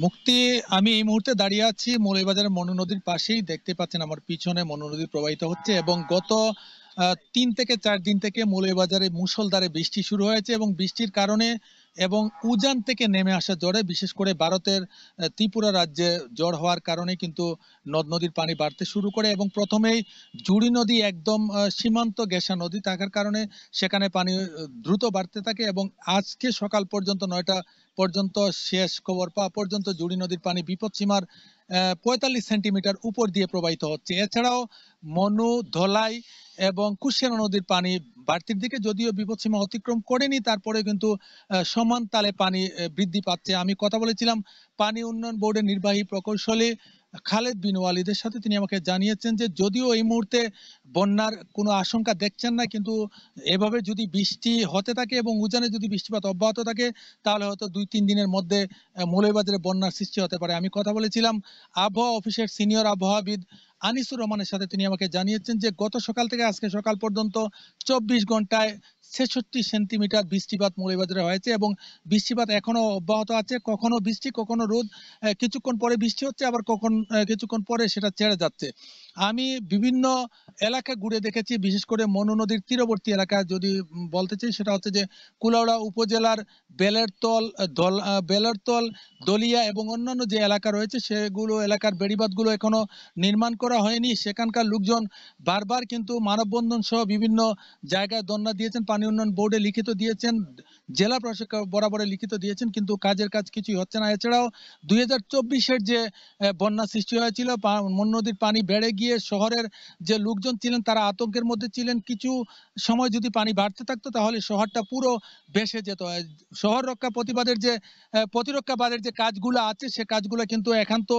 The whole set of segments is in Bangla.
মুক্তি, আমি এই মুহূর্তে দাঁড়িয়ে আছি মৌলভীবাজারের মনু নদীর পাশেই। দেখতে পাচ্ছেন আমার পিছনে মনু নদী প্রবাহিত হচ্ছে এবং গত 3 থেকে 4 দিন থেকে মৌলভীবাজারে মুষলধারে বৃষ্টি শুরু হয়েছে এবং বৃষ্টির কারণে এবং উজান থেকে নেমে আসা ঝড়ে, বিশেষ করে ভারতের ত্রিপুরা রাজ্যে ঝড় হওয়ার কারণে কিন্তু নদ নদীর পানি বাড়তে শুরু করে এবং প্রথমেই জুড়ি নদী একদম সীমান্ত ঘেঁষা নদী থাকার কারণে সেখানে পানি দ্রুত বাড়তে থাকে এবং আজকে সকাল পর্যন্ত 9টা পর্যন্ত, শেষ খবর পাওয়া পর্যন্ত জুড়ি নদীর পানি বিপদসীমার 45 সেন্টিমিটার উপর দিয়ে প্রবাহিত হচ্ছে। এছাড়াও মনু, ধলাই এবং কুশিয়ারা নদীর পানি বাড়তির দিকে, যদিও বিপদসীমা অতিক্রম করেনি, তারপরে কিন্তু সমান তালে পানি বৃদ্ধি পাচ্ছে। আমি কথা বলেছিলাম পানি উন্নয়ন বোর্ডের নির্বাহী প্রকৌশলী খালেদ বিন ওয়ালিদের সাথে। তিনি আমাকে জানিয়েছেন যে যদিও এই মুহূর্তে বন্যার কোনো আশঙ্কা দেখছেন না, কিন্তু এভাবে যদি বৃষ্টি হতে থাকে এবং উজানে যদি বৃষ্টিপাত অব্যাহত থাকে তাহলে হয়তো 2-3 দিনের মধ্যে মৌলভীবাজারে বন্যার সৃষ্টি হতে পারে। আমি কথা বলেছিলাম আবহাওয়া অফিসের সিনিয়র আবহাওয়াবিদ আনিসুর রহমানের সাথে। তিনি আমাকে জানিয়েছেন যে গত সকাল থেকে আজকে সকাল পর্যন্ত 24 ঘন্টায় 66 সেন্টিমিটার বৃষ্টিপাত মৌলভীবাজারে হয়েছে এবং বৃষ্টিপাত এখনো অব্যাহত আছে। কখনো বৃষ্টি, কখনো রোদ, কিছুক্ষণ পরে বৃষ্টি হচ্ছে, আবার কিছুক্ষণ পরে সেটা ছেড়ে যাচ্ছে। আমি বিভিন্ন এলাকা ঘুরে দেখেছি, বিশেষ করে মনু নদীর তীরবর্তী এলাকা যদি বলতে চাই, সেটা হচ্ছে যে কুলাউড়া উপজেলার বেলেরতল, দলিয়া এবং অন্যান্য যে এলাকা রয়েছে সেগুলো এলাকার বেড়িবাঁধগুলো এখনো নির্মাণ করা হয়নি। সেখানকার লোকজন বারবার কিন্তু মানববন্ধন সহ বিভিন্ন জায়গায় ধর্ণা দিয়েছেন, পানি উন্নয়ন বোর্ডে লিখিত দিয়েছেন, জেলা প্রশাসক বরাবরে লিখিত দিয়েছেন, কিন্তু কাজের কাজ কিছুই হচ্ছে না। এছাড়াও 2024-এর যে বন্যা সৃষ্টি হয়েছিল, মনু নদীর পানি বেড়ে গিয়ে শহরের যে লোকজন ছিলেন তারা আতঙ্কের মধ্যে ছিলেন। কিছু সময় যদি পানি বাড়তে থাকতো তাহলে শহরটা পুরো ভেসে যেত। শহর রক্ষা প্রতিবাদের যে প্রতিরক্ষাবাদের যে কাজগুলো আছে সে কাজগুলো কিন্তু একান্ত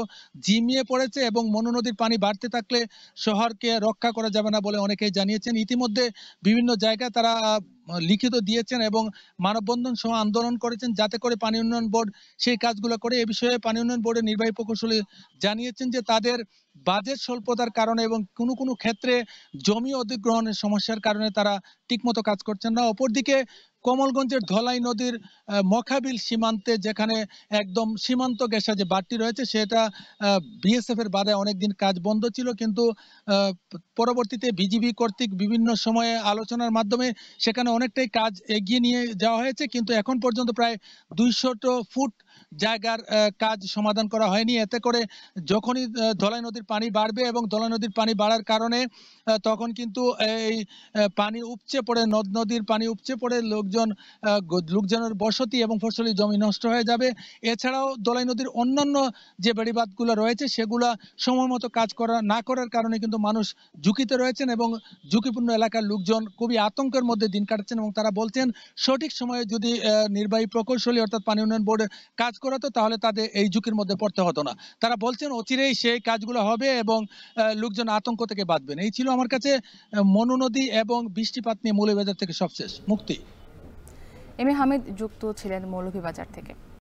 ঝিমিয়ে পড়েছে এবং মনু নদীর পানি বাড়তে থাকলে শহরকে রক্ষা করা যাবে না বলে অনেকেই জানিয়েছেন। ইতিমধ্যে বিভিন্ন জায়গায় তারা লিখিত দিয়েছেন এবং মানববন্ধন সহ আন্দোলন করেছেন যাতে করে পানি উন্নয়ন বোর্ড সেই কাজগুলো করে। এ বিষয়ে পানি উন্নয়ন বোর্ডের নির্বাহী প্রকৌশলী জানিয়েছেন যে তাদের বাজেট স্বল্পতার কারণে এবং কোনো কোনো ক্ষেত্রে জমি অধিগ্রহণের সমস্যার কারণে তারা ঠিকমতো কাজ করছেন না। অপরদিকে কমলগঞ্জের ধলাই নদীর মখাবিল সীমান্তে, যেখানে একদম সীমান্ত ঘেঁষা যে বাঁধটি রয়েছে সেটা বিএসএফ এর বাধায় অনেকদিন কাজ বন্ধ ছিল, কিন্তু পরবর্তীতে বিজিবি কর্তৃক বিভিন্ন সময়ে আলোচনার মাধ্যমে সেখানে অনেকটাই কাজ এগিয়ে নিয়ে যাওয়া হয়েছে, কিন্তু এখন পর্যন্ত প্রায় 200 ফুট জায়গার কাজ সমাধান করা হয়নি। এতে করে যখনই ধলাই নদীর পানি বাড়বে এবং ধলাই নদীর পানি বাড়ার কারণে তখন কিন্তু এই পানি উপচে পড়ে, নদ নদীর পানি উপচে পড়ে লোকজনের বসতি এবং ফসলি জমি নষ্ট হয়ে যাবে। এছাড়াও ধলাই নদীর অন্যান্য যে বেড়িবাঁধগুলো রয়েছে সেগুলা সময় মতো কাজ না করার কারণে কিন্তু মানুষ ঝুঁকিতে রয়েছেন এবং ঝুঁকিপূর্ণ এলাকার লোকজন খুবই আতঙ্কের মধ্যে দিন কাটাচ্ছেন এবং তারা বলছেন সঠিক সময়ে যদি নির্বাহী প্রকৌশলী অর্থাৎ পানি উন্নয়ন বোর্ডে কাজ করাতো তাহলে তাদের এই ঝুঁকির মধ্যে পড়তে হতো না। তারা বলছেন অচিরেই সেই কাজগুলো হবে এবং লোকজন আতঙ্ক থেকে বাঁচবেন। এই ছিল আমার কাছে মনু নদী এবং বৃষ্টিপাত নিয়ে মৌলভীবাজার থেকে সবশেষ। মুক্তি। এম এ হামিদ যুক্ত ছিলেন মৌলভীবাজার থেকে।